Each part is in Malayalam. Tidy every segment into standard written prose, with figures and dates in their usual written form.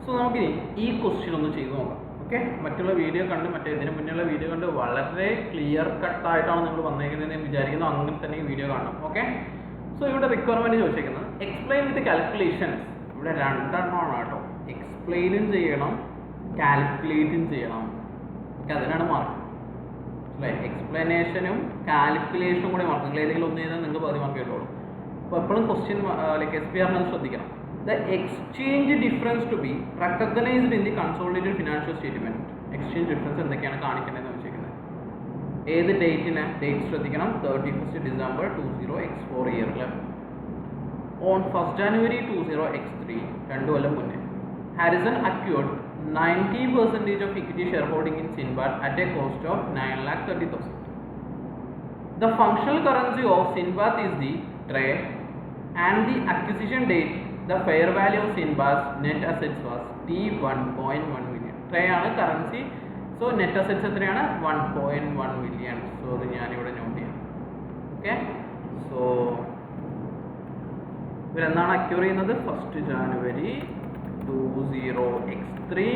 സോ നമുക്കിനി ഈ ക്വസ്റ്റ്യൻ ഒന്ന് ചെയ്ത് നോക്കാം. ഓക്കെ, മറ്റുള്ള വീഡിയോ കണ്ട് ഇതിന് മുന്നുള്ള വീഡിയോ കണ്ട് വളരെ ക്ലിയർ കട്ടായിട്ടാണ് നിങ്ങൾ വന്നേക്കുന്നതെന്ന് ഞാൻ വിചാരിക്കുന്നു. അങ്ങനെ തന്നെ ഈ വീഡിയോ കാണണം. ഓക്കെ, സോ ഇവിടെ റിക്വയർമെൻറ്റ് ചോദിച്ചിരിക്കുന്നത് എക്സ്പ്ലെയിൻ വിത്ത് കാൽക്കുലേഷൻസ്. ഇവിടെ രണ്ടെണ്ണമാണ് കേട്ടോ. എക്സ്പ്ലെയിനും ചെയ്യണം, കാൽക്കുലേറ്റും ചെയ്യണം. ഓക്കെ, അതിനാണ് മാർക്ക് അല്ലേ. എക്സ്പ്ലനേഷനും കാൽക്കുലേഷനും കൂടെ മാർക്ക്. നിങ്ങൾ ഏതെങ്കിലും ഒന്ന് ചെയ്താൽ നിങ്ങൾക്ക് പകുതി മാർക്ക് കിട്ടുള്ളൂ. അപ്പോൾ എപ്പോഴും ക്വസ്റ്റ്യൻ ലൈക്ക് SPR ശ്രദ്ധിക്കണം. The exchange difference to be recognized in the consolidated financial statement. Exchange difference എന്തൊക്കെയാണ് കാണിക്കേണ്ടതെന്ന് വെച്ചിരിക്കുന്നത്. ഏത് ഡേറ്റിന് ഡേറ്റ് ശ്രദ്ധിക്കണം. 31st December 20x4 ഇയറിൽ ഓൺ 1st January 20x3 2 കൊല്ലം മുന്നേ Harrison acquired 90% of equity shareholding in Sinbad at a cost of 9,30,000. The functional currency of Sinbad is the trade and the acquisition date the fair value of Sinbad's net assets was T1.1 million. Trade ആണ് കറൻസി. സോ നെറ്റ് അസറ്റ്സ് എത്രയാണ്? 1.1 million. സോ അത് ഞാനിവിടെ നോട്ട് ചെയ്യാം. ഓക്കെ, സോ ഇവരെന്നാണ് അക്യൂർ ചെയ്യുന്നത്? 1st January 20x3.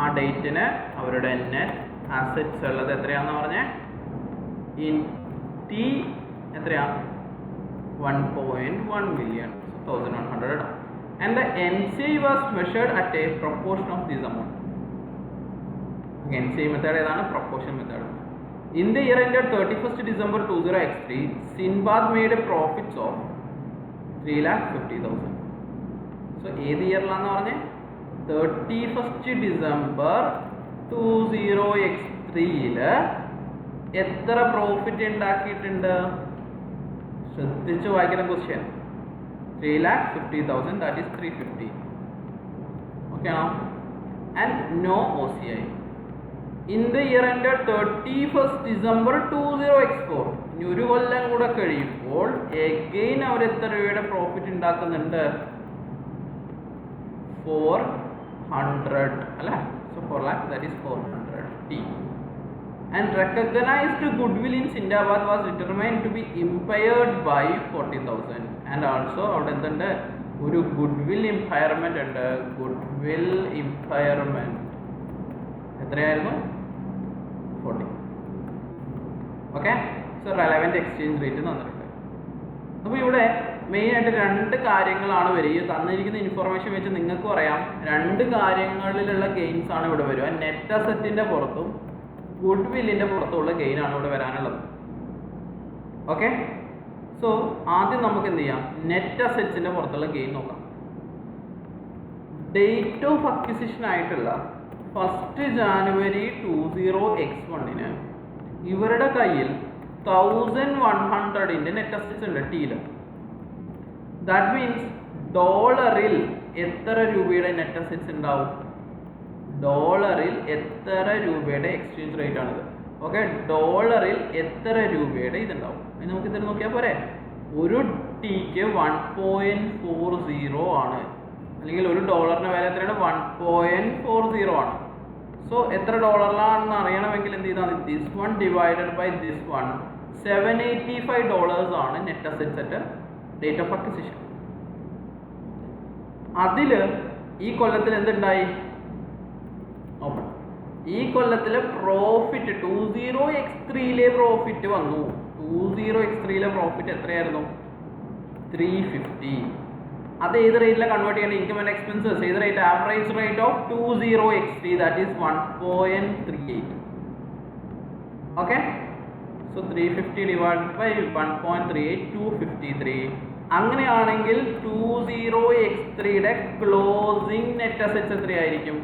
ആ ഡേറ്റിന് അവരുടെ നെറ്റ് അസറ്റ്സ് ഉള്ളത് എത്രയാണെന്ന് പറഞ്ഞേ? ഇൻ ടി എത്രയാ? 1.1 million. 1100. And the NCI was measured at a proportion of this amount. NCI method ഏതാണ്? proportion method. In the year ended 31st December 20x3, Sinbad made a profits of 3,50,000. So ഏത് ഇയറിലാന്ന് പറഞ്ഞേ? 31st December 20x3 എത്ര പ്രോഫിറ്റ് ഉണ്ടാക്കിയിട്ടുണ്ട്? ശ്രദ്ധിച്ച് വായിക്കണം question. 3,50,000, that is 350. Okay now, and no OCI. In the year ended 31st December 20x4, ഇനി ഒരു കൊല്ലം കൂടെ കഴിയുമ്പോൾ എഗെയിൻ അവർ എത്ര രൂപയുടെ പ്രോഫിറ്റ് ഉണ്ടാക്കുന്നുണ്ട്? 400 അല്ലേ? So 4 lakh, that is 400 T. And recognized goodwill in Sindabad was determined to be impaired by 40,000. And also അവിടെ എന്തുണ്ട്? ഒരു ഗുഡ്വിൽ ഇമ്പയർമെന്റ് ഉണ്ട്. ഗുഡ്വിൽ ഇമ്പയർമെന്റ് എത്രയായിരുന്നു? 40. Okay, so relevant exchange rate തന്നിട്ടുണ്ട്. അപ്പോൾ ഇവിടെ മെയിനായിട്ട് രണ്ട് കാര്യങ്ങളാണ് വരിക. തന്നിരിക്കുന്ന ഇൻഫർമേഷൻ വെച്ച് നിങ്ങൾക്കും അറിയാം രണ്ട് കാര്യങ്ങളിലുള്ള ഗെയിൻസ് ആണ് ഇവിടെ വരിക. നെറ്റ് അസറ്റിൻ്റെ പുറത്തും ഗുഡ് വില്ലിൻ്റെ പുറത്തുള്ള ഗെയിനാണ് ഇവിടെ വരാനുള്ളത്. ഓക്കെ, സോ ആദ്യം നമുക്ക് എന്ത് ചെയ്യാം? നെറ്റ് അസറ്റ്സിൻ്റെ പുറത്തുള്ള ഗെയിൻ നോക്കാം. ഡേറ്റ് ഓഫ് അക്വിസിഷൻ ആയിട്ടുള്ള 1st January 20x1 ഇവരുടെ കയ്യിൽ 1100 നെറ്റ് അസറ്റ്സ് ഉണ്ട് ടീയിൽ. ദാറ്റ് മീൻസ് ഡോളറിൽ എത്ര രൂപയുടെ നെറ്റ് അസറ്റ്സ് ഉണ്ടാവും? ഡോളറിൽ എത്ര രൂപയുടെ എക്സ്ചേഞ്ച് റേറ്റ് ആണിത്? ഓക്കെ, ഡോളറിൽ എത്ര രൂപയുടെ ഇതുണ്ടാവും? അതിന് നമുക്ക് ഇതിൽ നോക്കിയാൽ പോരെ. ഒരു ടീക്ക് 1.40 ആണ്, അല്ലെങ്കിൽ ഒരു ഡോളറിന് വില എത്രയാണ്? 1.40 ആണ്. സോ എത്ര ഡോളറിലാണെന്ന് അറിയണമെങ്കിൽ എന്ത് ചെയ്താൽ മതി? This one divided by this one. $785 ആണ് net assets at date of acquisition. അതിൽ ഈ കൊല്ലത്തിൽ എന്തുണ്ടായി? ഈ കൊല്ലത്തിലെ പ്രോഫിറ്റ് 20x3 പ്രോഫിറ്റ് വന്നു. 20x3 പ്രോഫിറ്റ് എത്രയായിരുന്നു? 350. അത് ഏത് റേറ്റിലാണ് കൺവേർട്ട് ചെയ്യണം? Income and expenses. ഏത് rate? Average rate of 20x3, that is 1.38. Okay, so 350 divided by 1.38, 253. അങ്ങനെയാണെങ്കിൽ 20x3 ക്ലോസിംഗ് നെറ്റ് അസറ്റ്സ് എത്രയായിരിക്കും?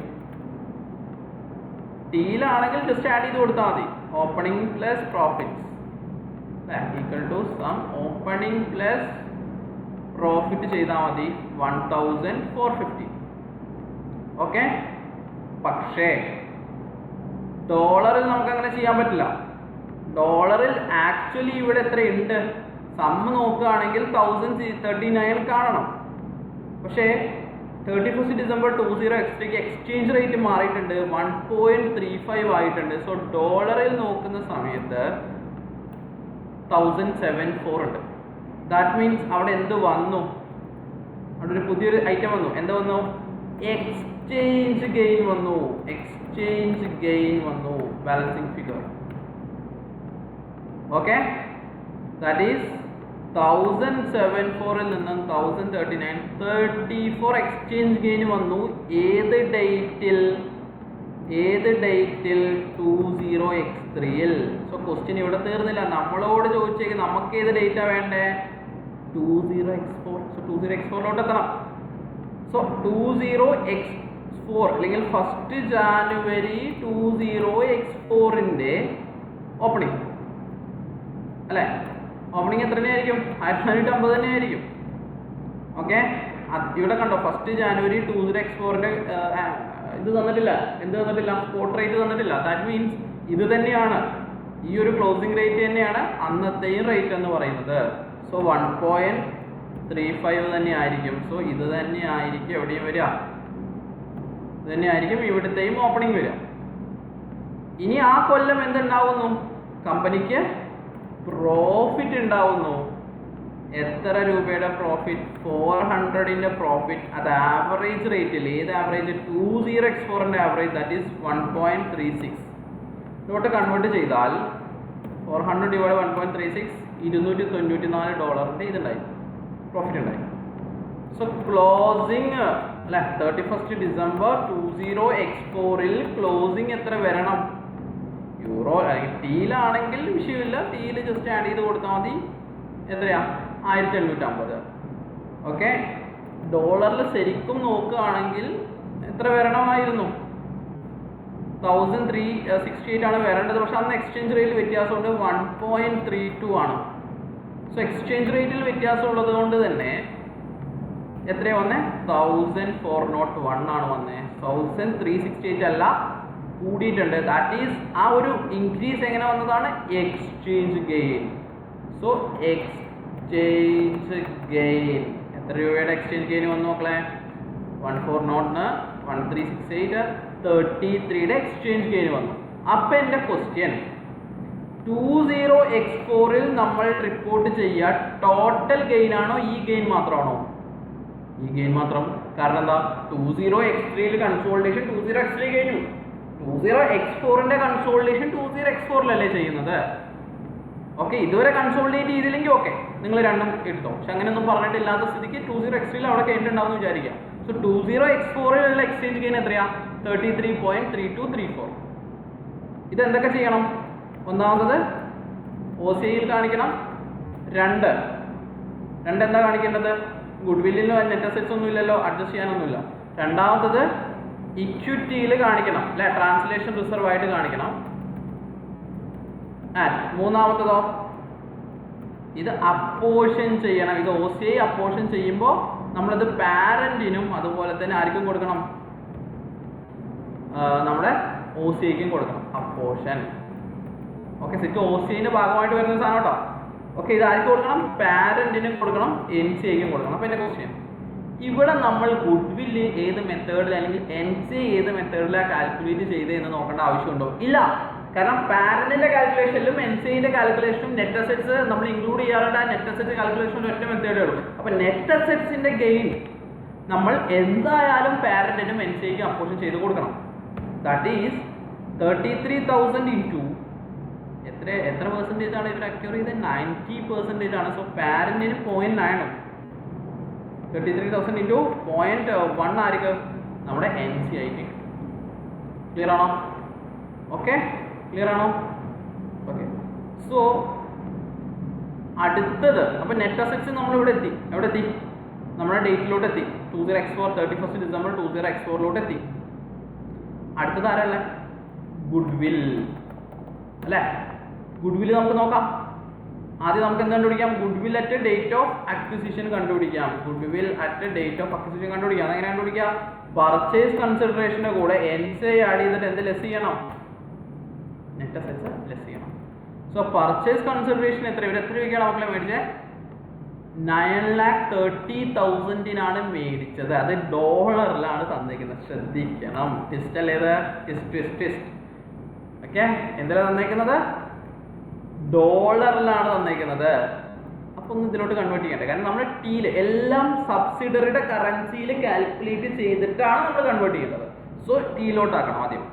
ഡീലാണെങ്കിൽ ജസ്റ്റ് ആഡ് ചെയ്ത് കൊടുത്താൽ മതി. Opening plus profits equal to sum opening plus profit ചെയ്താൽ മതി 1,450. ഓക്കെ, പക്ഷേ ഡോളറിൽ നമുക്ക് അങ്ങനെ ചെയ്യാൻ പറ്റില്ല. ഡോളറിൽ ആക്ച്വലി ഇവിടെ എത്രയുണ്ട്? സമ്മ് നോക്കുകയാണെങ്കിൽ 1039 കാണണം. പക്ഷേ 31st December 20x3 exchange rate മാറിയിട്ടുണ്ട്, 1.35 ആയിട്ടുണ്ട്. സോ ഡോളറിൽ നോക്കുന്ന സമയത്ത് 1074 ഉണ്ട്. ദാറ്റ് മീൻസ് അവിടെ എന്ത് വന്നു? അവിടെ ഒരു പുതിയൊരു ഐറ്റം വന്നു. എന്ത് വന്നു? എക്സ്ചേഞ്ച് ഗെയിൻ വന്നു. Balancing figure. Okay, that is 1074 ൽ നിന്നും 1039, 34 എക്സ്ചേഞ്ച് ഗെയിൻ വന്നു. ഏത് ഡേറ്റിൽ? 20x3 ൽ. സോ ക്വസ്റ്റ്യൻ ഇവിടെ തീർന്നില്ല. നമ്മളോട് ചോദിച്ചേക്ക് നമുക്ക് ഏത് ഡേറ്റാ വേണ്ടേ? 20x4. സോ 20x4 എത്തണം. സോ 20x4 അല്ലെങ്കിൽ 1 ജാനുവരി 20x4 ഓപ്പണിംഗ് അല്ലേ? ഓപ്പണിംഗ് എത്ര തന്നെയായിരിക്കും? 1450 തന്നെയായിരിക്കും. ഓക്കെ, ഇവിടെ കണ്ടോ 1 ജാനുവരി 20x4 ഇത് തന്നിട്ടില്ല. എന്ത് തന്നിട്ടില്ല? സ്പോട്ട് റേറ്റ് തന്നിട്ടില്ല. ദാറ്റ് മീൻസ് ഇത് തന്നെയാണ്, ഈ ഒരു ക്ലോസിംഗ് റേറ്റ് തന്നെയാണ് അന്നത്തെയും റേറ്റ് എന്ന് പറയുന്നത്. സോ 1.35 തന്നെ ആയിരിക്കും. സോ ഇത് തന്നെ ആയിരിക്കും എവിടെയും വരിക, ഇത് തന്നെ ആയിരിക്കും ഇവിടുത്തെയും ഓപ്പണിംഗ് വരിക. ഇനി ആ കൊല്ലം എന്തുണ്ടാവുന്നു? കമ്പനിക്ക് പ്രോഫിറ്റ് ഉണ്ടാവുന്നു. എത്ര രൂപയുടെ പ്രോഫിറ്റ്? 400ന്റെ പ്രോഫിറ്റ്. അത് ആവറേജ് റേറ്റിൽ. ഏത് average? 20x4 average, that is 1.36. ഇങ്ങോട്ട് കൺവേർട്ട് ചെയ്താൽ 400 / 1.36 $294 ഇതുണ്ടായി, പ്രോഫിറ്റ് ഉണ്ടായി. സോ ക്ലോസിങ് അല്ലെ 31 ഡിസംബർ 20x4 ക്ലോസിങ് എത്ര വരണം? യൂറോ അല്ലെങ്കിൽ ടീലാണെങ്കിൽ വിഷയമില്ല, ടീൽ ജസ്റ്റ് ആഡ് ചെയ്ത് കൊടുത്താൽ മതി. എത്രയാ? 1850. ഓക്കെ, ഡോളറിൽ ശരിക്കും നോക്കുകയാണെങ്കിൽ എത്ര വരണമായിരുന്നു? 1368 ആണ് വരേണ്ടത്. പക്ഷെ അന്ന് എക്സ്ചേഞ്ച് റേറ്റിൽ വ്യത്യാസമുണ്ട്, 1.32 ആണ്. സോ എക്സ്ചേഞ്ച് റേറ്റിൽ വ്യത്യാസം ഉള്ളത് കൊണ്ട് തന്നെ എത്രയാ വന്നേ? 1401 ആണ് വന്നേ. 1368 അല്ല, കൂടിയിട്ടുണ്ട്. ദാറ്റ് ഈസ് ആ ഒരു ഇൻക്രീസ് എങ്ങനെ വന്നതാണ്? Exchange gain. So exchange gain എത്ര രൂപയുടെ എക്സ്ചേഞ്ച് ഗെയിൻ വന്നു നോക്കളെ? 140 1368 33യുടെ എക്സ്ചേഞ്ച് ഗെയിൻ വന്നു. അപ്പം എൻ്റെ ക്വസ്റ്റ്യൻ 20x4 നമ്മൾ റിപ്പോർട്ട് ചെയ്യുക ടോട്ടൽ ഗെയിൻ ആണോ ഈ ഗെയിൻ മാത്രമാണോ? ഈ ഗെയിൻ മാത്രം. കാരണം എന്താ? 20x3 കൺസോളിഡേഷൻ 20x3 കഴിഞ്ഞു. 20x4 കൺസോളിഡേഷൻ 20x4 ചെയ്യുന്നത്. ഓക്കെ, ഇതുവരെ കൺസോളിഡേറ്റ് ചെയ്തില്ലെങ്കിൽ ഓക്കെ, നിങ്ങൾ രണ്ടും എടുത്തോ. പക്ഷെ അങ്ങനെയൊന്നും പറഞ്ഞിട്ടില്ലാത്ത സ്ഥിതിക്ക് 20x3 അവിടെ കഴിഞ്ഞിട്ടുണ്ടാവും എന്ന് വിചാരിക്കാം. സോ 20x4 എക്സ്ചേഞ്ച് ഗെയിൻ എത്രയാ? 33.3234. ഇത് എന്തൊക്കെ ചെയ്യണം? ഒന്നാമത് OCIയിൽ കാണിക്കണം. രണ്ട് എന്താ കാണിക്കേണ്ടത്? ഗുഡ് വില്ലിലോ നെറ്റ് അസറ്റ്സ് ഒന്നും ഇല്ലല്ലോ, അഡ്ജസ്റ്റ് ചെയ്യാനൊന്നുമില്ല. രണ്ടാമത്തത് ഇക്വിറ്റിയിൽ കാണിക്കണം അല്ലെ, ട്രാൻസ്ലേഷൻ റിസർവ് ആയിട്ട് കാണിക്കണം. മൂന്നാമത്തതോ ഇത് അപ്പോർഷൻ ചെയ്യണം. ഇത് OCI അപ്പോർഷൻ ചെയ്യുമ്പോൾ നമ്മളിത് പാരന്റിനും അതുപോലെ തന്നെ ആർക്കും കൊടുക്കണം? നമ്മുടെ OCIക്കും കൊടുക്കണം അപ്പോർഷൻ. ഓക്കെ, ശരിക്കും OCIന്റെ ഭാഗമായിട്ട് വരുന്ന സാധനം കേട്ടോ. ഓക്കെ, ഇത് ആർക്കും കൊടുക്കണം? പാരന്റിനും കൊടുക്കണം, NCIക്കും കൊടുക്കണം. അപ്പോൾ എൻ്റെ ക്വസ്റ്റ്യൻ ഇവിടെ നമ്മൾ ഗുഡ് വില്ല് ഏത് മെത്തേഡിൽ അല്ലെങ്കിൽ NCI ഏത് മെത്തേഡിലാണ് കാൽക്കുലേറ്റ് ചെയ്ത് എന്ന് നോക്കേണ്ട ആവശ്യമുണ്ടോ? ഇല്ല. കാരണം പാരന്റിന്റെ കാൽക്കുലേഷനിലും NCIന്റെ കാൽക്കുലേഷനും നെറ്റ് അസറ്റ്സ് നമ്മൾ ഇൻക്ലൂഡ് ചെയ്യാറുണ്ട്. ആ നെറ്റ് അസറ്റ്സ് കാൽക്കുലേഷനിൽ ഒറ്റ മെത്തേഡേ ഉള്ളൂ. അപ്പോൾ നെറ്റ് അസറ്റ്സിന്റെ ഗെയിൻ നമ്മൾ എന്തായാലും പാരന്റിനും NCIക്കും അപ്പോർഷൻ ചെയ്ത് കൊടുക്കണം. ദാറ്റ് ഈസ് 33,000 ഇൻറ്റു എത്ര പെർസെൻറ്റേജ് ആണ് ഇവർ അക്യൂർ ചെയ്ത്? 90% ആണ്. സോ പാരന്റിന് 0.9. 33,000 ഇൻറ്റു 0.1 ആയിരിക്കും നമ്മുടെ NCIക്ക്. ക്ലിയർ ആണോ? ഓക്കെ, ക്ലിയർ ആണോ? ഓക്കെ, സോ അടുത്തത് അപ്പോൾ നെറ്റ് അസറ്റ്സ് നമ്മൾ ഇവിടെ എത്തി. എവിടെ എത്തി? നമ്മുടെ ഡേറ്റിലോട്ട് എത്തി. 20x4 31 ഡിസംബർ 20x4 എത്തി. അടുത്തത് ആരല്ലേ? ഗുഡ് വിൽ അല്ലേ? ഗുഡ് വിൽ നമുക്ക് നോക്കാം. ആദ്യം നമുക്ക് എന്ത് കണ്ടുപിടിക്കാം? Goodwill at date of acquisition കണ്ടുപിടിക്കാം. Goodwill at date of acquisition കണ്ടുപിടിക്കാം. അതെങ്ങനെ കണ്ടുപിടിക്കാം? പർച്ചേസ് കൺസിഡറേഷൻ്റെ കൂടെ NCI ആഡ് ചെയ്തിട്ട് എന്ത് ലെസ് ചെയ്യണം? നെറ്റ് അസറ്റ്സ് ലെസ് ചെയ്യണം. സോ പർച്ചേസ് കൺസിഡറേഷൻ എത്ര? ഇവിടെ എത്ര രൂപയ്ക്കാണ് മക്കളെ മേടിച്ചത്? 9,30,000 മേടിച്ചത്. അത് ഡോളറിലാണ് തന്നേക്കുന്നത്. ശ്രദ്ധിക്കണം. ടിസ്റ്റ് അല്ലേ ഇത്? ടിസ്റ്റ്. ഓക്കെ, എന്തിനാണ് തന്നേക്കുന്നത്? ഡോളറിലാണ് തന്നേക്കുന്നത്. അപ്പോൾ ഒന്ന് ഇതിലോട്ട് കൺവേർട്ട് ചെയ്യണ്ടേ, കാരണം നമ്മൾ ടീയിൽ എല്ലാം സബ്സിഡറിയുടെ കറൻസിയിൽ കാൽക്കുലേറ്റ് ചെയ്തിട്ടാണ് നമ്മൾ കൺവേർട്ട് ചെയ്യേണ്ടത്. സോ ടീയിലോട്ടാക്കണം ആദ്യം.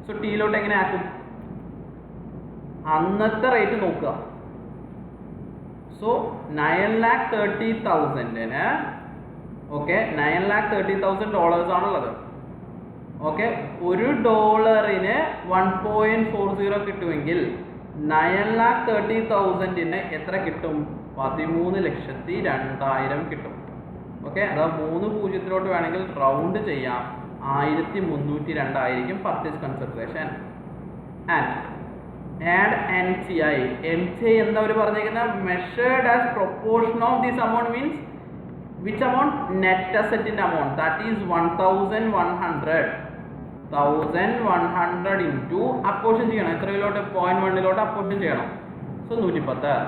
സോ ടീയിലോട്ട് എങ്ങനെ ആക്കും? അന്നത്തെ റേറ്റ് നോക്കുക. സോ 9,30,000-ന് ഓക്കെ, $9,30,000 ആണുള്ളത്. ഓക്കെ, $1 1.40 കിട്ടുമെങ്കിൽ 9,30,000-ന് എത്ര കിട്ടും? 13,02,000 കിട്ടും. ഓക്കെ, അതാ 3 പൂജ്യത്തിലോട്ട് വേണമെങ്കിൽ റൗണ്ട് ചെയ്യാം. 1,302 ആയിരിക്കും purchase consideration. Add NCI. NCI എന്താ അവർ പറഞ്ഞിരിക്കുന്നത്? Measured as proportion of this amount means which amount? Net asset in amount, that is 1,100 into apportion ചെയ്യണം. എത്രയിലോട്ട്? 0.1 അപ്പോർഷൻ ചെയ്യണം. So 110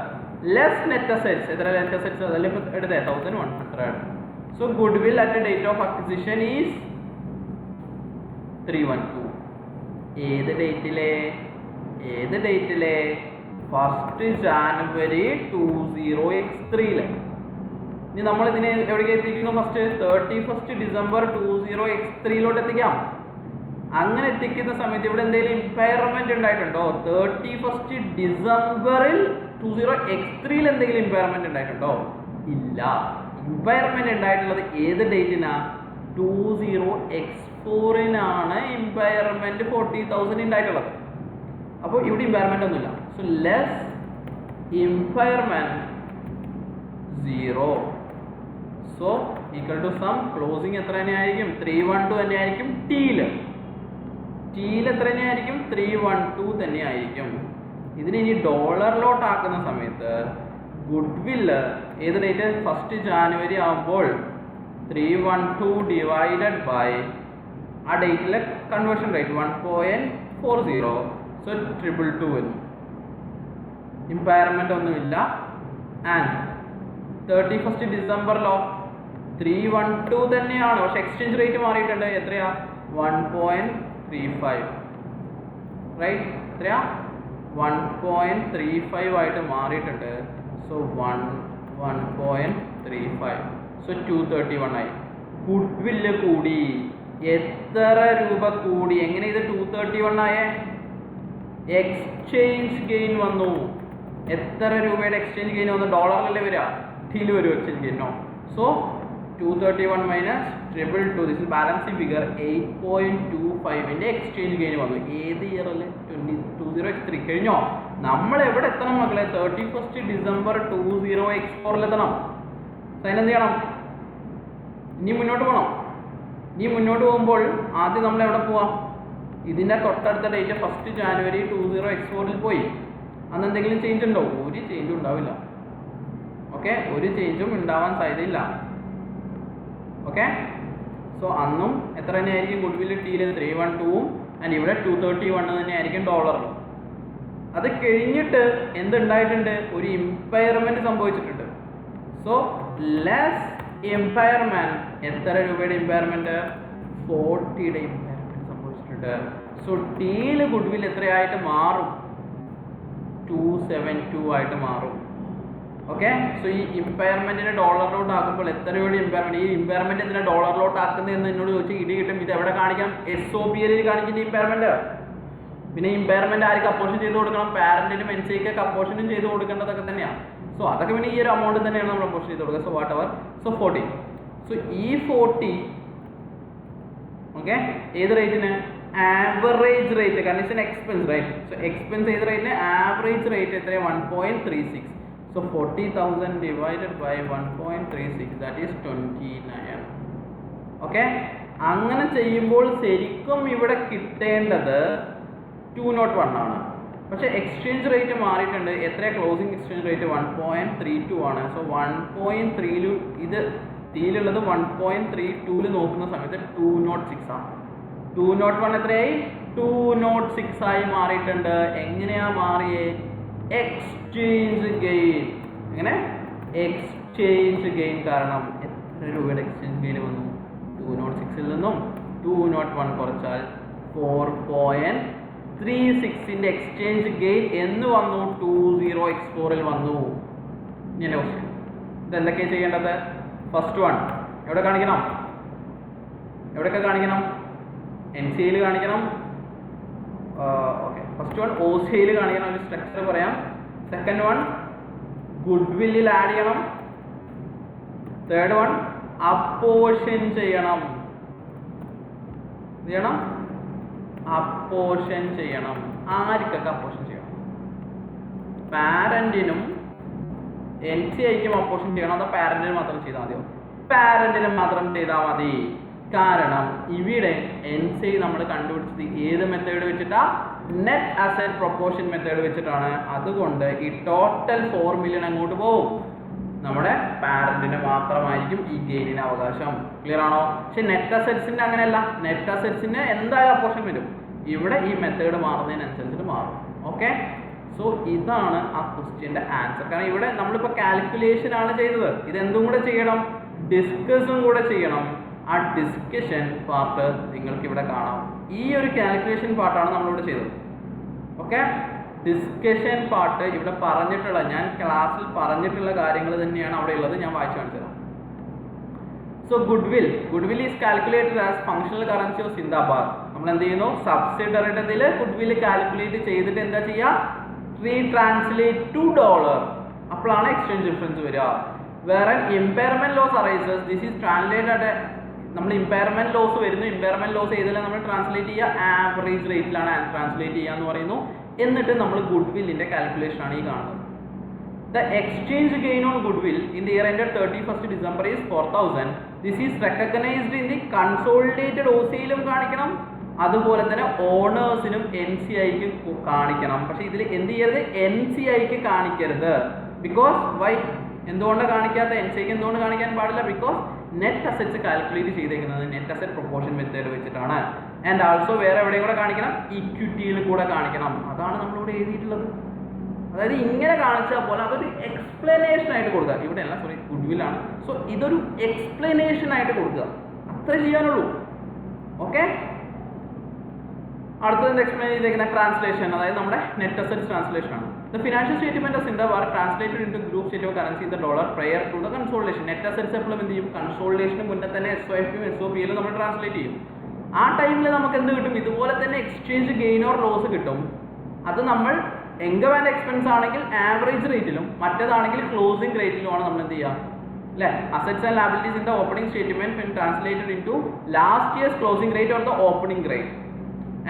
less net assets. എത്ര നെറ്റ് അസെറ്റ്സ്? അതല്ലേ ഇപ്പോൾ എടുത്തേ 1,100. So good will at date of acquisition is 312. ഏത് ഡേറ്റിലെ 1 January 20x3. ഇനി നമ്മൾ ഇതിനെ എവിടേക്ക് എത്തിക്കുന്നു? ഫസ്റ്റ് 31 December 20x3 എത്തിക്കാം. അങ്ങനെ എത്തിക്കുന്ന സമയത്ത് ഇവിടെ എന്തെങ്കിലും ഇമ്പയർമെന്റ് ഉണ്ടായിട്ടുണ്ടോ? 31 December 20x3 എന്തെങ്കിലും ഇമ്പയർമെന്റ് ഉണ്ടായിട്ടുണ്ടോ? ഇല്ല. ഇമ്പയർമെന്റ് ഉണ്ടായിട്ടുള്ളത് ഏത് ഡേറ്റിനാ? 20x4-നാണ് ഇമ്പയർമെന്റ് 40,000 ഉണ്ടായിട്ടുള്ളത്. അപ്പോൾ ഇവിടെ ഇമ്പയർമെന്റ് ഒന്നുമില്ല. So less impairment 0. So equal to sum. Closing എത്ര തന്നെയായിരിക്കും? 312 തന്നെയായിരിക്കും. ടീയിൽ എത്ര തന്നെയായിരിക്കും? 312 തന്നെയായിരിക്കും. ഇതിന് ഇനി ഡോളറിലോട്ട് ആക്കുന്ന സമയത്ത് ഗുഡ് വില്ല് ഏത് ഡേറ്റ്? 1 January ആകുമ്പോൾ 312 ഡിവൈഡഡ് ബൈ ആ ഡേറ്റിലെ കൺവേർഷൻ റേറ്റ് 1.40. സോ 222 വരും. ഇമ്പയർമെന്റ് ഒന്നുമില്ല. ആൻഡ് 31 ഡിസംബറിലോ 312 തന്നെയാണ്, പക്ഷെ എക്സ്ചേഞ്ച് റേറ്റ് മാറിയിട്ടുണ്ട്. എത്രയാ? 1.35. റൈറ്റ്? എത്രയാ? 1.35 ആയിട്ട് മാറിയിട്ടുണ്ട്. സോ 1.35. സോ 231 ആയി. ഗുഡ് വില്ല് കൂടി. എത്ര രൂപ കൂടി? എങ്ങനെ ഇത് 231 ആയേ? എക്സ്ചേഞ്ച് ഗെയിൻ വന്നു. എത്ര രൂപയുടെ എക്സ്ചേഞ്ച് ഗെയിൻ വന്നു? ഡോളറിലല്ലേ വരിക? ടീൽ വരും exchange gain. No. So 231 minus 222, this is balancing figure 8.25-ന്റെ എക്സ്ചേഞ്ച് ഗെയിൻ വന്നു. ഏത് ഇയറിൽ? 20x3 കഴിഞ്ഞോ? നമ്മൾ എവിടെ എത്തണം മക്കളെ? 31 December 20x4 എത്തണം. അതിനെന്ത് ചെയ്യണം? ഇനി മുന്നോട്ട് പോകണം. ഇനി മുന്നോട്ട് പോകുമ്പോൾ ആദ്യം നമ്മൾ എവിടെ പോവാം? ഇതിൻ്റെ തൊട്ടടുത്ത ഡേറ്റ് 1 January 20x4 പോയി. അന്ന് എന്തെങ്കിലും ചേഞ്ച് ഉണ്ടോ? ഒരു ചേഞ്ചും ഉണ്ടാവില്ല. ഓക്കെ, ഒരു ചേഞ്ചും ഉണ്ടാവാൻ സാധ്യതയില്ല. ഓക്കെ, സോ അന്നും എത്ര തന്നെയായിരിക്കും ഗുഡ് വില്ല്? ടീയിൽ 312-ഉം ആൻഡ് ഇവിടെ 231 തന്നെയായിരിക്കും ഡോളറിലും. അത് കഴിഞ്ഞിട്ട് എന്തുണ്ടായിട്ടുണ്ട്? ഒരു ഇമ്പയർമെന്റ് സംഭവിച്ചിട്ടുണ്ട്. So less impairment. എത്ര രൂപയുടെ ഇമ്പയർമെന്റ്? 40-യുടെ ഇമ്പയർമെന്റ് സംഭവിച്ചിട്ടുണ്ട്. സോ ടീയിൽ ഗുഡ് വില്ല് എത്രയായിട്ട് മാറും? 272 ആയിട്ട് മാറും. ഓക്കെ, സോ ഈ ഇമ്പയർമെന്റിനെ ഡോളറിലോട്ട് ആക്കുമ്പോൾ എത്ര രൂപയുടെ ഇമ്പയർമെന്റ്? ഈ ഇമ്പയർമെന്റ് എന്തിനാ ഡോളറിലോട്ട് ആക്കുന്നത് എന്ന് എന്നോട് ചോദിച്ചാൽ ഇടി കിട്ടും. ഇത് എവിടെ കാണിക്കാം? SOPL കാണിക്കുന്ന ഇമ്പയർമെന്റ്. പിന്നെ ഇമ്പയർമെന്റ് ആർക്ക് അപ്പോർഷൻ ചെയ്ത് കൊടുക്കണം? പാരന്റിനും NCIക്ക് അപ്പോർഷനും ചെയ്ത് കൊടുക്കേണ്ടതൊക്കെ തന്നെയാണ്. സോ അതൊക്കെ പിന്നെ ഈ ഒരു എമൗണ്ട് തന്നെയാണ് നമ്മൾ അപ്പോർഷൻ ചെയ്ത് കൊടുക്കുക. So whatever. So 40. So ഈ 40 ഓക്കെ ഏത് റേറ്റിന്? Average rate. കാരണം it's an expense, right? So expense ഏത് റേറ്റിന്? ആവറേജ് റേറ്റ് എത്രയാണ്? 1.36. So 40,000 divided by 1.36, that is 29. Okay, അങ്ങനെ ചെയ്യുമ്പോൾ ശരിക്കും ഇവിടെ കിട്ടേണ്ടത് 201 ആണ്. പക്ഷേ എക്സ്ചേഞ്ച് റേറ്റ് മാറിയിട്ടുണ്ട്. എത്ര ക്ലോസിംഗ് എക്സ്ചേഞ്ച് റേറ്റ്? 1.32 ആണ്. സോ 1.3 ഇത് ടീലുള്ളത് 1.32 നോക്കുന്ന സമയത്ത് 206 ആണ്. 201 എത്രയായി? 206 ആയി മാറിയിട്ടുണ്ട്. എങ്ങനെയാ മാറിയേ? Exchange gain. എങ്ങനെ? എക്സ്ചേഞ്ച് ഗെയിൻ കാരണം എത്ര രൂപയുടെ എക്സ്ചേഞ്ച് ഗെയിൻ വന്നു? 206-ൽ നിന്നും 201 കുറച്ചാൽ 4.36-ന്റെ എക്സ്ചേഞ്ച് ഗെയിൻ എന്ന് വന്നു? 20x4-ൽ വന്നു. ഇനി എൻ്റെ ക്വസ്റ്റ്യൻ ഇതെന്തൊക്കെയാണ് ചെയ്യേണ്ടത്? ഫസ്റ്റ് വൺ എവിടെ കാണിക്കണം? എവിടെയൊക്കെ കാണിക്കണം? NCAയിൽ കാണിക്കണം. ഓക്കെ, ഫസ്റ്റ് വൺ OCAയിൽ കാണിക്കണം, ഒരു സ്ട്രക്ചർ പറയാം. സെക്കൻഡ് വൺ ഗുഡ് വില്ലിൽ ആഡ് ചെയ്യണം. തേർഡ് വൺ അപ്പോർഷൻ ചെയ്യണം. അപ്പോർഷൻ ചെയ്യണം. ആർക്കൊക്കെ അപ്പോർഷൻ ചെയ്യണം? പാരന്റിനും NCIക്കും അപ്പോർഷൻ ചെയ്യണം, അതോ പാരന്റിന് മാത്രം ചെയ്താൽ മതിയോ? പാരന്റിന് മാത്രം ചെയ്താൽ മതി. കാരണം ഇവിടെ NCI നമ്മൾ കണ്ടുപിടിച്ചത് ഏത് മെത്തേഡ് വെച്ചിട്ടാ? നെറ്റ് അസറ്റ് പ്രൊപ്പോർഷൻ മെത്തേഡ് വെച്ചിട്ടാണ്. അതുകൊണ്ട് ഈ ടോട്ടൽ 4 മില്യൺ അങ്ങോട്ട് പോകും. നമ്മുടെ പാരന്റിന് മാത്രമായിരിക്കും ഈ ഗെയിനിന് അവകാശം. ക്ലിയർ ആണോ? പക്ഷെ നെറ്റ് അസറ്റ്സിന്റെ അങ്ങനെയല്ല. നെറ്റ് അസറ്റ്സിന് എന്തായാലും അപ്പോർഷൻ വരും. ഇവിടെ ഈ മെത്തേഡ് മാറുന്നതിനനുസരിച്ചിട്ട് മാറും. ഓക്കെ, സോ ഇതാണ് ആ ക്വസ്റ്റ്യന്റെ ആൻസർ. കാരണം ഇവിടെ നമ്മളിപ്പോൾ കാൽക്കുലേഷൻ ആണ് ചെയ്തത്. ഇതെന്തും കൂടെ ചെയ്യണം, ഡിസ്കസും കൂടെ ചെയ്യണം. ആ ഡിസ്കഷൻ പാർട്ട് നിങ്ങൾക്ക് ഇവിടെ കാണാം. ഈ ഒരു കാൽക്കുലേഷൻ പാർട്ടാണ് നമ്മളിവിടെ ചെയ്തത്. ഓക്കെ, ഡിസ്കഷൻ പാർട്ട് ഇവിടെ പറഞ്ഞിട്ടുള്ള, ഞാൻ ക്ലാസ്സിൽ പറഞ്ഞിട്ടുള്ള കാര്യങ്ങൾ തന്നെയാണ് അവിടെ ഉള്ളത്. ഞാൻ വായിച്ചു കാണിച്ചു തരാം. So goodwill is calculated as functional currency of സിന്ദാബാദ്. നമ്മൾ എന്ത് ചെയ്യുന്നു? സബ്സിഡറിയിൽ ഗുഡ്വിൽ കാൽക്കുലേറ്റ് ചെയ്തിട്ട് എന്താ ചെയ്യുക? Retranslate to dollar. അപ്പോഴാണ് എക്സ്ചേഞ്ച് ഡിഫറൻസ് വരിക. വേറെ impairment loss arises, this is translated. നമ്മൾ ഇമ്പയർമെന്റ് ലോസ് വരുന്നു. ഇമ്പയർമെന്റ് ലോസ് ഏതിലാണ് നമ്മൾ ട്രാൻസ്ലേറ്റ് ചെയ്യുക? ആവറേജ് റേറ്റിലാണ് ട്രാൻസ്ലേറ്റ് ചെയ്യുക എന്ന് പറയുന്നു. എന്നിട്ട് നമ്മൾ ഗുഡ്വില്ലിന്റെ കാൽക്കുലേഷൻ ആണ് ഈ കാണുന്നത്. The exchange gain on goodwill in the year ended 31st December is 4,000. This is recognized in the consolidated OCAയിലും കാണിക്കണം, അതുപോലെ തന്നെ ഓണേഴ്സിനും NCIക്കും കാണിക്കണം. പക്ഷെ ഇതിൽ എന്ത് ചെയ്യരുത്? NCIക്ക് കാണിക്കരുത്. Because Y? എന്തുകൊണ്ടാണ് കാണിക്കാത്ത? NCIക്ക് എന്തുകൊണ്ട് കാണിക്കാൻ പാടില്ല? ബിക്കോസ് നെറ്റ് അസറ്റ്സ് കാൽക്കുലേറ്റ് ചെയ്തേക്കുന്നത് നെറ്റ് അസറ്റ് പ്രൊപ്പോർഷൻ മെത്തേഡ് വെച്ചിട്ടാണ്. ആൻഡ് ആൾസോ വേറെ എവിടെയും കൂടെ കാണിക്കണം? ഇക്വിറ്റിയിൽ കൂടെ കാണിക്കണം. അതാണ് നമ്മളിവിടെ എഴുതിയിട്ടുള്ളത്. അതായത് ഇങ്ങനെ കാണിച്ചാൽ പോലെ അതൊരു എക്സ്പ്ലനേഷൻ ആയിട്ട് കൊടുക്കുക. ഇവിടെ അല്ല, സോറി, ഗുഡ്വില്ലാണ്. സോ ഇതൊരു എക്സ്പ്ലനേഷൻ ആയിട്ട് കൊടുക്കുക. അത്ര ചെയ്യാനുള്ളൂ. ഓക്കെ, അടുത്തത് എക്സ്പ്ലെയിൻ ചെയ്തേക്കുന്ന ട്രാൻസ്ലേഷൻ, അതായത് നമ്മുടെ നെറ്റ് അസറ്റ്സ് ട്രാൻസ്ലേഷൻ ആണ്. ദ ഫിനാൻഷ്യൽ സ്റ്റേറ്റ്മെന്റ് ഓഫ് സിന്ദാബാദ് translated into group state of currency in the dollar prior to the consolidation. Net assets എപ്പോഴും എന്ത് ചെയ്യും? കൺസോളിഡേഷന് മുന്നേ തന്നെ SOFയും SOPയിലും നമ്മൾ ട്രാൻസ്ലേറ്റ് ചെയ്യും. ആ ടൈമിൽ നമുക്ക് എന്ത് കിട്ടും? ഇതുപോലെ തന്നെ എക്സ്ചേഞ്ച് ഗെയിൻ ഓർ ലോസ് കിട്ടും. അത് നമ്മൾ ഇൻകം ആൻഡ് എക്സ്പെൻസ് ആണെങ്കിൽ ആവറേജ് റേറ്റിലും, മറ്റേതാണെങ്കിൽ ക്ലോസിംഗ് റേറ്റിലുമാണ് നമ്മൾ എന്ത് ചെയ്യുക? അല്ലേ? Assets and liabilities in the opening statement translated into last year's closing rate or the opening rate.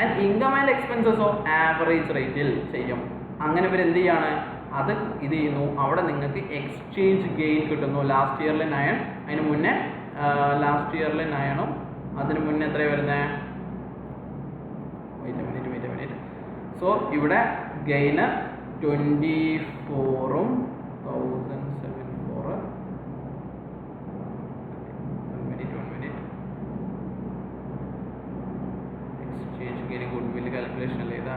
And income and എക്സ്പെൻസസോ ആവറേജ് റേറ്റിൽ ചെയ്യും. അങ്ങനെ ഇവർ എന്ത് ചെയ്യാണ്? അത് ഇത് ചെയ്യുന്നു. അവിടെ നിങ്ങൾക്ക് എക്സ്ചേഞ്ച് ഗെയിൻ കിട്ടുന്നു. ലാസ്റ്റ് ഇയറിൽ 9, അതിന് മുന്നേ ലാസ്റ്റ് ഇയറിൽ 9ഉം അതിന് മുന്നേ എത്രയാണ് വരുന്നത്? Wait minute. സോ ഇവിടെ ഗെയിന് 24ഉം 1074. എക്സ്ചേഞ്ച് ഗെയിൻ ഗുഡ്വിൽ കാൽക്കുലേഷൻ അല്ലേ ഇതാ?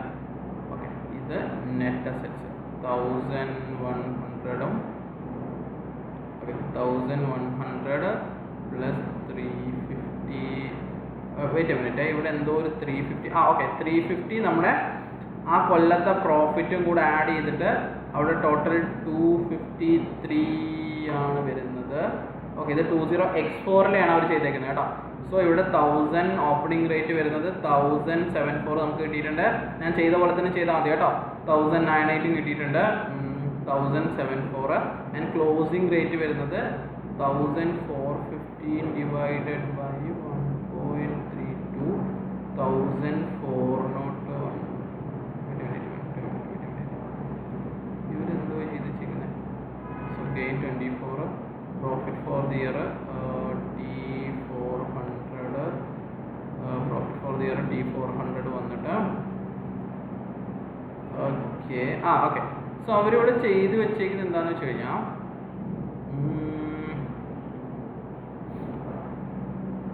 ഓക്കെ, ഇത് നെറ്റ് അസറ്റ്സ് 1100ഉം 1100 പ്ലസ് 350. വെയിറ്റ് മിനിറ്റ്, ഇവിടെ എന്തോ ഒരു 350. ഓക്കെ, 350 നമ്മുടെ ആ കൊല്ലത്തെ പ്രോഫിറ്റും കൂടെ ആഡ് ചെയ്തിട്ട് അവിടെ ടോട്ടൽ 253 ആണ് വരുന്നത്. ഓക്കെ, ഇത് 20x4ലാണ് അവർ ചെയ്തേക്കുന്നത് കേട്ടോ. സോ ഇവിടെ 1000 ഓപ്പണിംഗ് റേറ്റ് വരുന്നത് 1074 നമുക്ക് കിട്ടിയിട്ടുണ്ട്. ഞാൻ ചെയ്ത പോലെ തന്നെ ചെയ്താൽ മതി കേട്ടോ. 1098 കിട്ടിയിട്ടുണ്ട്, 1074. ആൻഡ് ക്ലോസിംഗ് റേറ്റ് വരുന്നത് 1415 ഡിവൈഡഡ് ബൈ 1.32 1401. ഇവരെന്തോ ചെയ്ത് വെച്ചിരിക്കുന്നത്? So gain 24, profit for the year D400, profit for the year D400 വന്നിട്ട് ഓക്കെ. ഓക്കെ, സോ അവരിവിടെ ചെയ്ത് വെച്ചേക്കുന്നത് എന്താണെന്ന് വെച്ച് കഴിഞ്ഞാൽ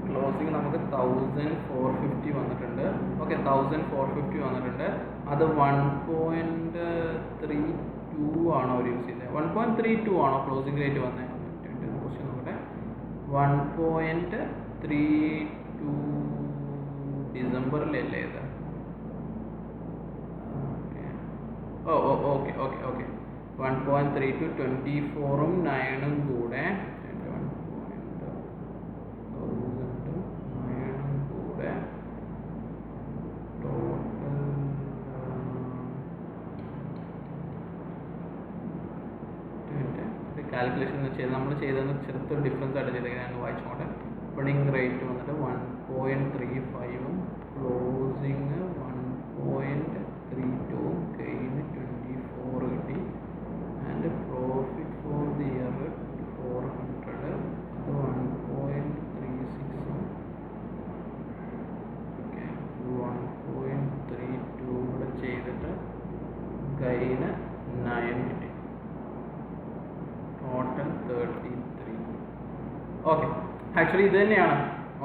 ക്ലോസിങ് നമുക്ക് 1450 വന്നിട്ടുണ്ട്. ഓക്കെ, 1450 വന്നിട്ടുണ്ട്. അത് 1.32 ആണോ അവർ യൂസ് ചെയ്തത്? 1.32 ആണോ ക്ലോസിംഗ് റേറ്റ് വന്നത്? ക്വസ്റ്റ്യൻ നോക്കട്ടെ. 1.32 ഡിസംബറിലല്ലേ ഇത്? ഓക്കെ. 1.32 1.32 24-ഉം 9-ഉം കൂടെ 9-ഉം കൂടെ കാൽക്കുലേഷൻ ചെയ്ത് നമ്മൾ ചെയ്തതെന്ന് ചെറുത്തൊരു ഡിഫറൻസ് ആയിട്ട് ചെയ്തത് ഞങ്ങൾ വായിച്ചോട്ടെ. ഓപ്പണിംഗ് റേറ്റ് വന്നിട്ട് 1.35-ഉം ക്ലോസിങ് 1.32-ഉം ഗെയിൻ 24 കിട്ടി. And profit for the year 400 അത് 1.36-ഉം ഓക്കെ 1.32 കൂടെ ചെയ്തിട്ട് ഗെയിന് 9 കിട്ടി. ടോട്ടൽ 33. ഓക്കെ, ആക്ച്വലി ഇത് തന്നെയാണ്.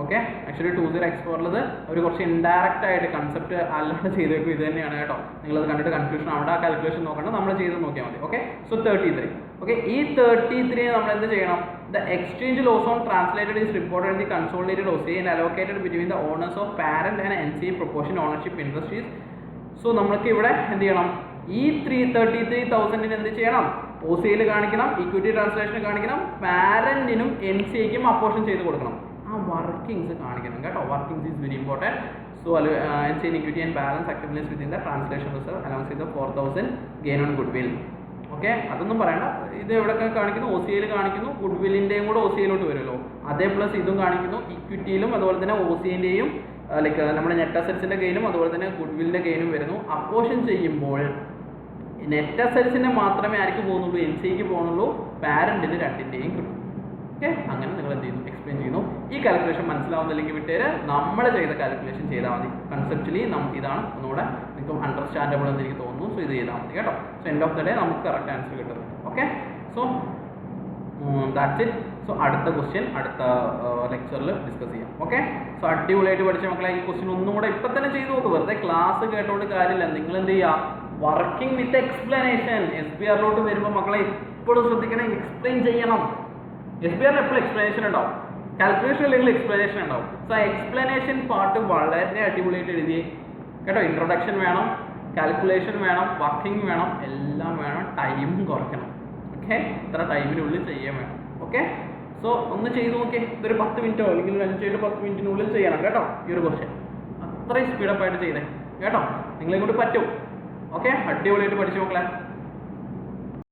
ഓക്കെ, ആക്ച്വലി 20x4 അവർ കുറച്ച് ഇൻഡയറക്റ്റ് ആയിട്ട് കൺസെപ്റ്റ് അല്ലാണ്ട് ചെയ്തേക്കും. ഇത് തന്നെയാണ് കേട്ടോ. നിങ്ങളത് കണ്ടിട്ട് കൺഫ്യൂഷൻ അവിടെ ആ കാൽക്കുലേഷൻ നോക്കണ്ട, നമ്മൾ ചെയ്ത് നോക്കിയാൽ മതി. Okay, so 33. ഓക്കെ, ഈ 33 നമ്മൾ എന്ത് ചെയ്യണം? The exchange loss on translated is reported in the consolidated OCI and allocated between the owners of parent and NCA proportion ownership interest. So നമ്മൾക്ക് ഇവിടെ എന്ത് ചെയ്യണം? ഈ 33,000 എന്ത് ചെയ്യണം? OCIയിൽ കാണിക്കണം, ഇക്വിറ്റി ട്രാൻസ്ലേഷൻ കാണിക്കണം, പാരന്റിനും NCAക്കും അപ്പോർഷൻ ചെയ്ത് കൊടുക്കണം. ആ വർക്കിംഗ്സ് കാണിക്കണം കേട്ടോ. Workings is very important. So NCA equity and balance accumulates within the translation reserve alongs with 4,000 gain on goodwill. Okay, അതൊന്നും പറയണ്ട. ഇത് എവിടെയൊക്കെ കാണിക്കുന്നു? OCIയിൽ കാണിക്കുന്നു. ഗുഡ് വില്ലിൻ്റെയും കൂടെ OCIയിലോട്ട് വരുമല്ലോ. അതേ പ്ലസ് ഇതും കാണിക്കുന്നു. ഇക്വിറ്റിയിലും അതുപോലെ തന്നെ OCIൻ്റെയും ലൈക്ക് നമ്മുടെ നെറ്റ് അസറ്റ്സിൻ്റെ ഗെയിനും അതുപോലെ തന്നെ ഗുഡ് വില്ലിൻ്റെ ഗെയിനും വരുന്നു. അപ്പോർഷൻ ചെയ്യുമ്പോൾ നെറ്റ് അസറ്റ്സിന് മാത്രമേ ആർക്ക് പോകുന്നുള്ളൂ? NCAക്ക് പോകുന്നുള്ളൂ. പാരന്റിന് രണ്ടിൻ്റെയും കിട്ടും. ഓക്കെ, അങ്ങനെ നിങ്ങൾ എന്ത് ചെയ്യുന്നു? എക്സ്പ്ലെയിൻ ചെയ്യുന്നു. ഈ കാൽക്കുലേഷൻ മനസ്സിലാവുന്നില്ലെങ്കിൽ വിട്ടേര്, നമ്മൾ ചെയ്ത കാൽക്കുലേഷൻ ചെയ്താൽ മതി. കൺസെപ്ച്വലി നമുക്ക് ഇതാണ് ഒന്നുകൂടെ നിങ്ങൾക്ക് അണ്ടർസ്റ്റാൻഡബിൾ എന്ന് എനിക്ക് തോന്നുന്നു. സോ ഇത് ചെയ്താൽ മതി കേട്ടോ. So end of the day നമുക്ക് കറക്റ്റ് ആൻസർ കിട്ടും. Okay, so that's it. So അടുത്ത ക്വസ്റ്റ്യൻ അടുത്ത ലെക്ചറിൽ ഡിസ്കസ് ചെയ്യാം. ഓക്കെ, സോ അടിപൊളിയായിട്ട് പഠിച്ച മക്കളെ ഈ ക്വസ്റ്റ്യൻ ഒന്നും കൂടെ ഇപ്പം തന്നെ ചെയ്ത് നോക്ക്. വെറുതെ ക്ലാസ് കേട്ടോണ്ട് കാര്യമില്ല. നിങ്ങൾ എന്ത് ചെയ്യുക? Working with explanation. SBRലോട്ട് വരുമ്പോൾ മക്കളെ എപ്പോഴും ശ്രദ്ധിക്കണം, എക്സ്പ്ലെയിൻ ചെയ്യണം. SBRൽ എപ്പോഴും എക്സ്പ്ലനേഷൻ ഉണ്ടാവും. കാൽക്കുലേഷൻ അല്ലെങ്കിൽ എക്സ്പ്ലനേഷൻ ഉണ്ടാവും. സോ എക്സ്പ്ലനേഷൻ പാർട്ട് വളരെ അടിപൊളിയായിട്ട് എഴുതി കേട്ടോ. ഇൻട്രൊഡക്ഷൻ വേണം, കാൽക്കുലേഷൻ വേണം, വർക്കിംഗ് വേണം, എല്ലാം വേണം. ടൈമും കുറയ്ക്കണം. ഓക്കെ, ഇത്ര ടൈമിനുള്ളിൽ ചെയ്യാൻ വേണം. ഓക്കെ, സോ ഒന്ന് ചെയ്ത് നോക്കിയേ. ഇതൊരു 10 മിനിറ്റോ അല്ലെങ്കിൽ 5-10 മിനിറ്റിനുള്ളിൽ ചെയ്യണം കേട്ടോ. ഈ ഒരു ക്വസ്റ്റ്യൻ അത്രയും സ്പീഡപ്പായിട്ട് ചെയ്തേ കേട്ടോ. നിങ്ങളെ കൊണ്ട് പറ്റും. ഓക്കെ, അടിപൊളിയായിട്ട് പഠിച്ചു മക്കളെ.